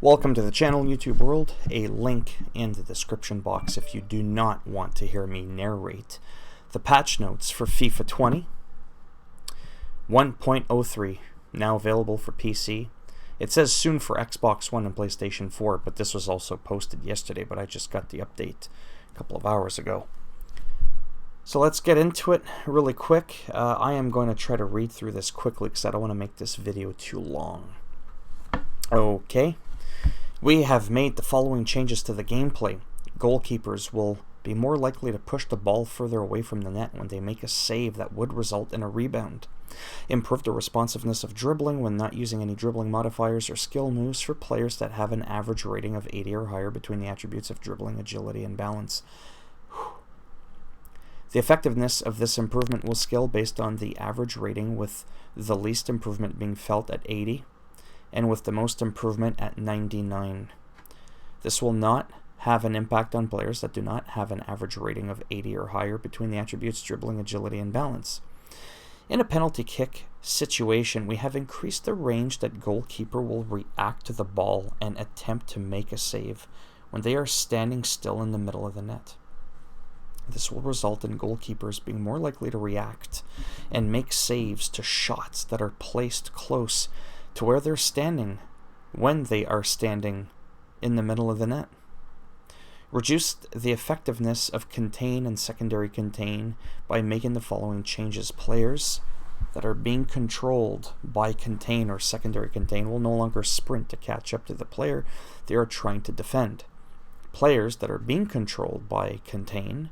Welcome to the channel, YouTube world. A link in the description box if you do not want to hear me narrate the patch notes for FIFA 20 1.03, now available for PC. It says soon for Xbox One and PlayStation 4, but this was also posted yesterday, but I just got the update a couple of hours ago. So let's get into it really quick. I am going to try to read through this quickly because I don't want to make this video too long. Okay. We have made the following changes to the gameplay. Goalkeepers will be more likely to push the ball further away from the net when they make a save that would result in a rebound. Improve the responsiveness of dribbling when not using any dribbling modifiers or skill moves for players that have an average rating of 80 or higher between the attributes of dribbling, agility, and balance. The effectiveness of this improvement will scale based on the average rating, with the least improvement being felt at 80 and with the most improvement at 99. This will not have an impact on players that do not have an average rating of 80 or higher between the attributes dribbling, agility, and balance. In a penalty kick situation, we have increased the range that goalkeeper will react to the ball and attempt to make a save when they are standing still in the middle of the net. This will result in goalkeepers being more likely to react and make saves to shots that are placed close to where they're standing when they are standing in the middle of the net. Reduce the effectiveness of contain and secondary contain by making the following changes. Players that are being controlled by contain or secondary contain will no longer sprint to catch up to the player they are trying to defend. Players that are being controlled by contain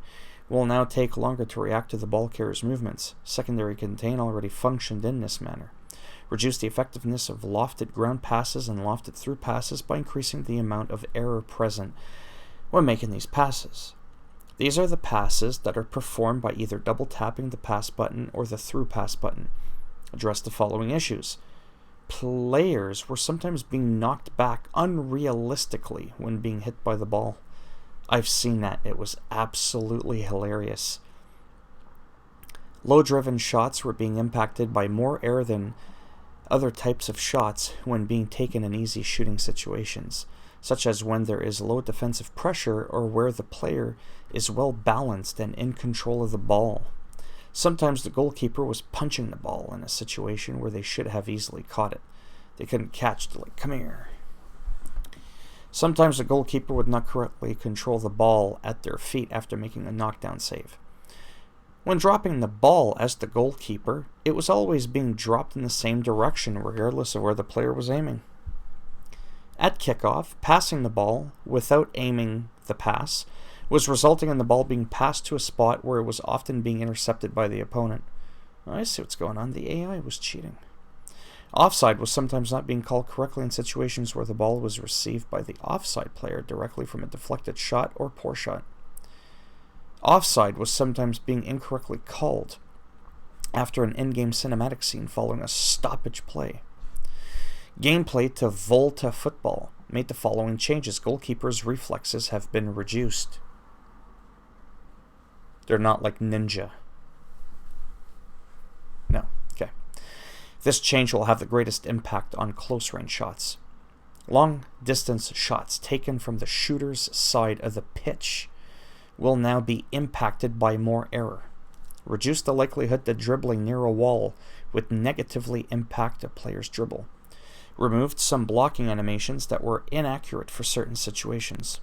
will now take longer to react to the ball carrier's movements. Secondary contain already functioned in this manner. Reduce the effectiveness of lofted ground passes and lofted through passes by increasing the amount of error present when making these passes. These are the passes that are performed by either double tapping the pass button or the through pass button. Address the following issues. Players were sometimes being knocked back unrealistically when being hit by the ball. I've seen that. It was absolutely hilarious. Low-driven shots were being impacted by more error than other types of shots when being taken in easy shooting situations, such as when there is low defensive pressure or where the player is well balanced and in control of the ball. Sometimes the goalkeeper was punching the ball in a situation where they should have easily caught it. They couldn't catch it, like, come here. Sometimes the goalkeeper would not correctly control the ball at their feet after making a knockdown save. When dropping the ball as the goalkeeper, it was always being dropped in the same direction regardless of where the player was aiming. At kickoff, passing the ball without aiming the pass was resulting in the ball being passed to a spot where it was often being intercepted by the opponent. Oh, I see what's going on. The AI was cheating. Offside was sometimes not being called correctly in situations where the ball was received by the offside player directly from a deflected shot or poor shot. Offside was sometimes being incorrectly called after an in-game cinematic scene following a stoppage play. Gameplay to Volta Football made the following changes. Goalkeepers' reflexes have been reduced. They're not like Ninja. No, okay. This change will have the greatest impact on close-range shots. Long-distance shots taken from the shooter's side of the pitch will now be impacted by more error. Reduce the likelihood that dribbling near a wall would negatively impact a player's dribble. Removed some blocking animations that were inaccurate for certain situations.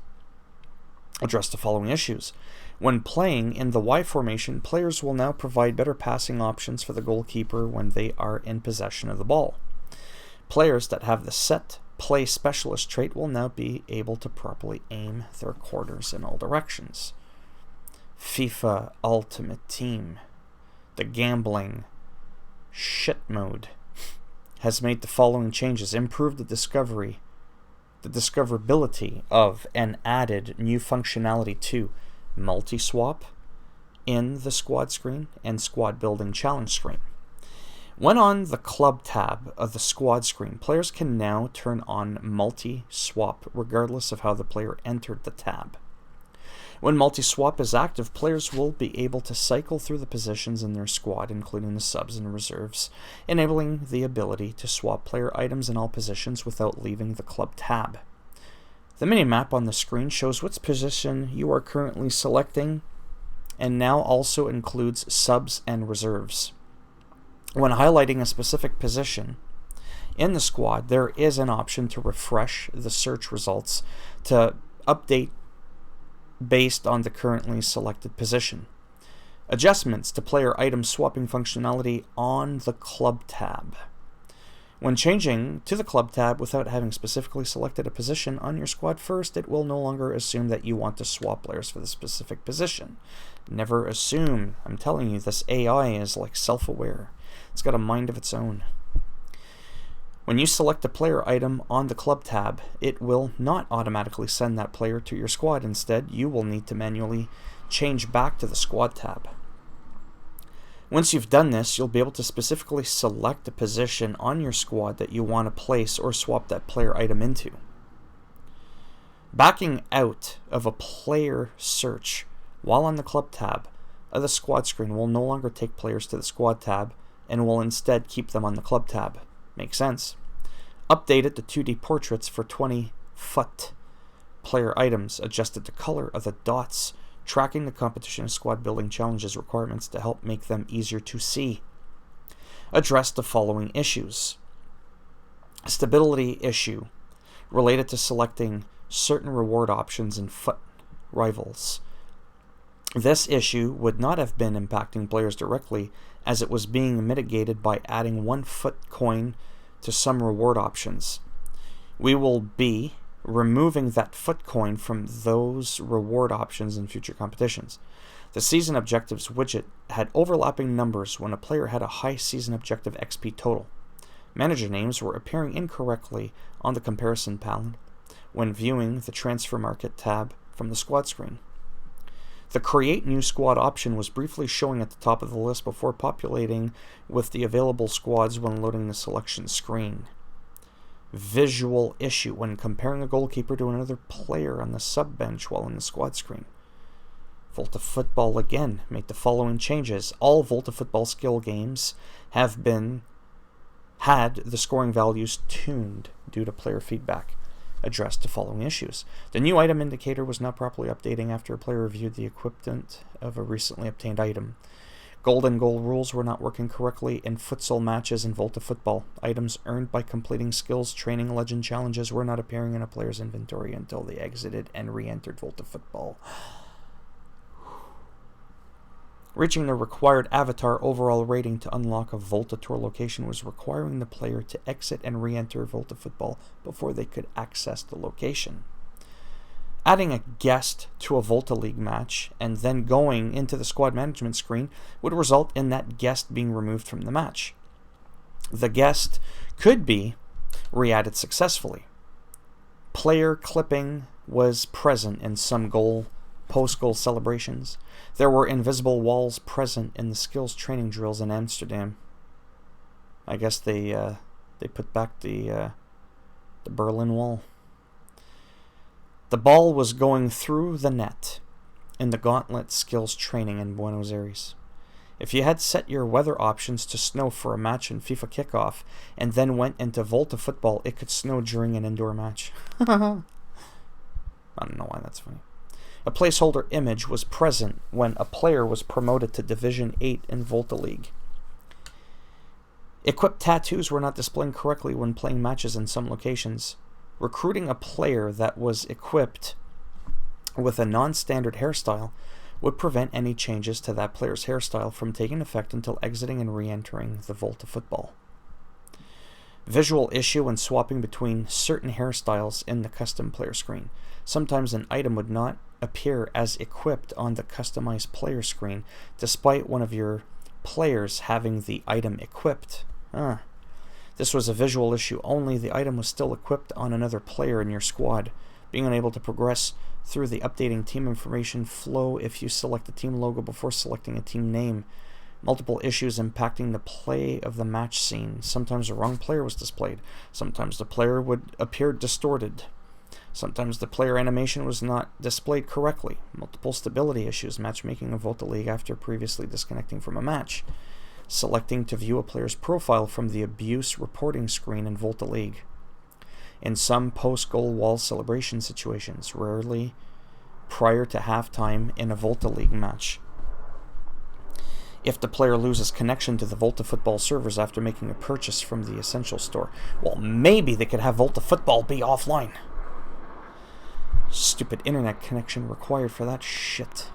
Address the following issues. When playing in the Y formation, players will now provide better passing options for the goalkeeper when they are in possession of the ball. Players that have the set play specialist trait will now be able to properly aim their corners in all directions. FIFA Ultimate Team, the gambling shit mode, has made the following changes. Improved the discoverability of and added new functionality to multi-swap in the squad screen and squad building challenge screen. When on the club tab of the squad screen, players can now turn on multi-swap regardless of how the player entered the tab. When multi-swap is active, players will be able to cycle through the positions in their squad, including the subs and reserves, enabling the ability to swap player items in all positions without leaving the club tab. The mini-map on the screen shows which position you are currently selecting, and now also includes subs and reserves. When highlighting a specific position in the squad, there is an option to refresh the search results to update based on the currently selected position. Adjustments to player item swapping functionality on the Club tab. When changing to the Club tab without having specifically selected a position on your squad first, it will no longer assume that you want to swap players for the specific position. Never assume. I'm telling you, this AI is like self-aware. It's got a mind of its own. When you select a player item on the Club tab, it will not automatically send that player to your squad. Instead, you will need to manually change back to the Squad tab. Once you've done this, you'll be able to specifically select a position on your squad that you want to place or swap that player item into. Backing out of a player search while on the Club tab of the Squad screen will no longer take players to the Squad tab and will instead keep them on the Club tab. Makes sense. Updated to 2D portraits for 20-foot player items, adjusted the color of the dots, tracking the competition of squad building challenges requirements to help make them easier to see. Address the following issues. Stability issue related to selecting certain reward options in foot rivals. This issue would not have been impacting players directly, as it was being mitigated by adding 1 foot coin to some reward options. We will be removing that foot coin from those reward options in future competitions. The season objectives widget had overlapping numbers when a player had a high season objective XP total. Manager names were appearing incorrectly on the comparison panel when viewing the transfer market tab from the squad screen. The create new squad option was briefly showing at the top of the list before populating with the available squads when loading the selection screen. Visual issue when comparing a goalkeeper to another player on the sub bench while in the squad screen. Volta Football again made the following changes. All Volta Football skill games have had the scoring values tuned due to player feedback. Addressed the following issues. The new item indicator was not properly updating after a player reviewed the equipment of a recently obtained item. Golden goal rules were not working correctly in futsal matches in Volta Football. Items earned by completing skills training legend challenges were not appearing in a player's inventory until they exited and re-entered Volta Football. Reaching the required avatar overall rating to unlock a Volta Tour location was requiring the player to exit and re-enter Volta Football before they could access the location. Adding a guest to a Volta League match and then going into the squad management screen would result in that guest being removed from the match. The guest could be re-added successfully. Player clipping was present in some post-goal celebrations. There were invisible walls present in the skills training drills in Amsterdam. I guess they put back the Berlin Wall. The ball was going through the net in the Gauntlet skills training in Buenos Aires. If you had set your weather options to snow for a match in FIFA Kickoff and then went into Volta Football, it could snow during an indoor match. I don't know why that's funny. A placeholder image was present when a player was promoted to Division 8 in Volta League. Equipped tattoos were not displaying correctly when playing matches in some locations. Recruiting a player that was equipped with a non-standard hairstyle would prevent any changes to that player's hairstyle from taking effect until exiting and re-entering the Volta Football. Visual issue when swapping between certain hairstyles in the custom player screen. Sometimes an item would not appear as equipped on the customized player screen despite one of your players having the item equipped. This was a visual issue only. The item was still equipped on another player in your squad. Being unable to progress through the updating team information flow if you select the team logo before selecting a team name. Multiple issues impacting the play of the match scene. Sometimes the wrong player was displayed. Sometimes the player would appear distorted. Sometimes the player animation was not displayed correctly. Multiple stability issues. Matchmaking of Volta League after previously disconnecting from a match. Selecting to view a player's profile from the abuse reporting screen in Volta League. in some post-goal wall celebration situations, rarely prior to halftime in a Volta League match. If the player loses connection to the Volta Football servers after making a purchase from the Essential Store. Well, maybe they could have Volta Football be offline. Stupid internet connection required for that shit.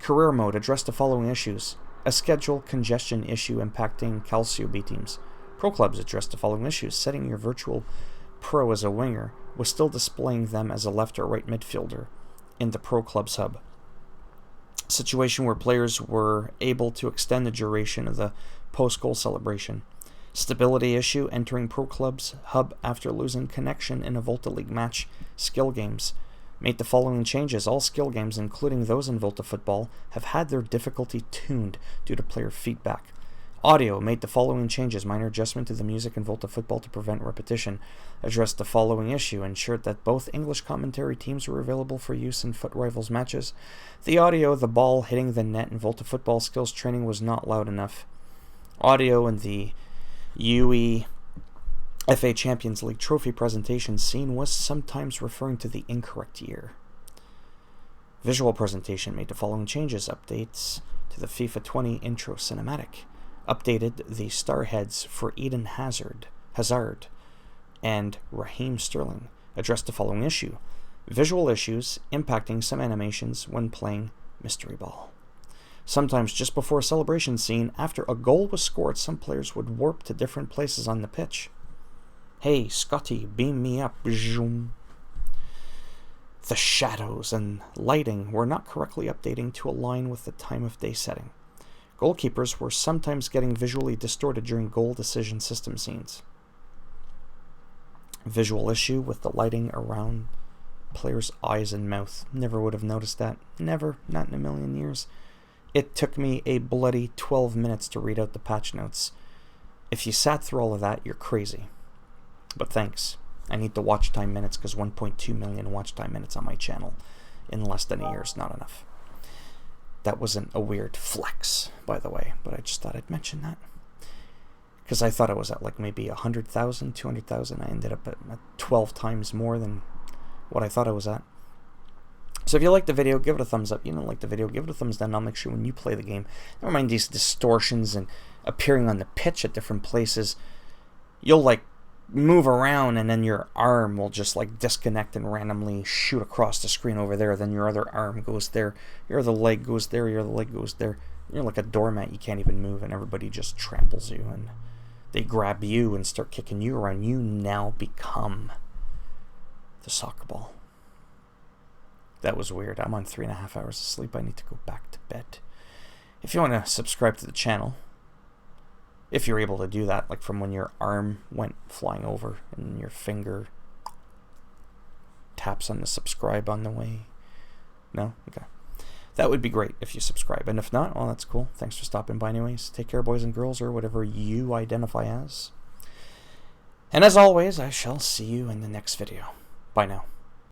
Career mode, address the following issues. A schedule congestion issue impacting Calcio B teams. Pro clubs, address the following issues. Setting your virtual pro as a winger was still displaying them as a left or right midfielder in the Pro Clubs hub. Situation where players were able to extend the duration of the post-goal celebration. Stability issue entering Pro Clubs hub after losing connection in a Volta League match. Skill games. Made the following changes. All skill games, including those in Volta Football, have had their difficulty tuned due to player feedback. Audio, made the following changes. Minor adjustment to the music in Volta Football to prevent repetition. Addressed the following issue. Ensured that both English commentary teams were available for use in Foot Rivals matches. The audio, the ball hitting the net in Volta Football skills training was not loud enough. Audio in the UEFA Champions League trophy presentation scene was sometimes referring to the incorrect year. Visual presentation, made the following changes. Updates to the FIFA 20 intro cinematic. Updated the star heads for Eden Hazard and Raheem Sterling. Addressed the following issue. Visual issues impacting some animations when playing Mystery Ball. Sometimes just before a celebration scene, after a goal was scored, some players would warp to different places on the pitch. Hey, Scotty, beam me up. The shadows and lighting were not correctly updating to align with the time of day setting. Goalkeepers were sometimes getting visually distorted during goal decision system scenes. Visual issue with the lighting around players' eyes and mouth. Never would have noticed that. Never. Not in a million years. It took me a bloody 12 minutes to read out the patch notes. If you sat through all of that, you're crazy. But thanks. I need the watch time minutes because 1.2 million watch time minutes on my channel in less than a year is not enough. That wasn't a weird flex, by the way, but I just thought I'd mention that. Because I thought I was at like maybe 100,000, 200,000. I ended up at 12 times more than what I thought I was at. So if you like the video, give it a thumbs up. You don't like the video, give it a thumbs down. I'll make sure when you play the game, never mind these distortions and appearing on the pitch at different places, you'll like move around and then your arm will just like disconnect and randomly shoot across the screen over there. Then your other arm goes there, your other leg goes there, your other leg goes there. You're like a doormat, you can't even move, and everybody just tramples you and they grab you and start kicking you around. You now become the soccer ball. That was weird. I'm on 3.5 hours of sleep. I need to go back to bed. If you want to subscribe to the channel, if you're able to do that, like from when your arm went flying over and your finger taps on the subscribe on the way. No? Okay. That would be great if you subscribe. And if not, well, that's cool. Thanks for stopping by anyways. Take care, boys and girls, or whatever you identify as. And as always, I shall see you in the next video. Bye now.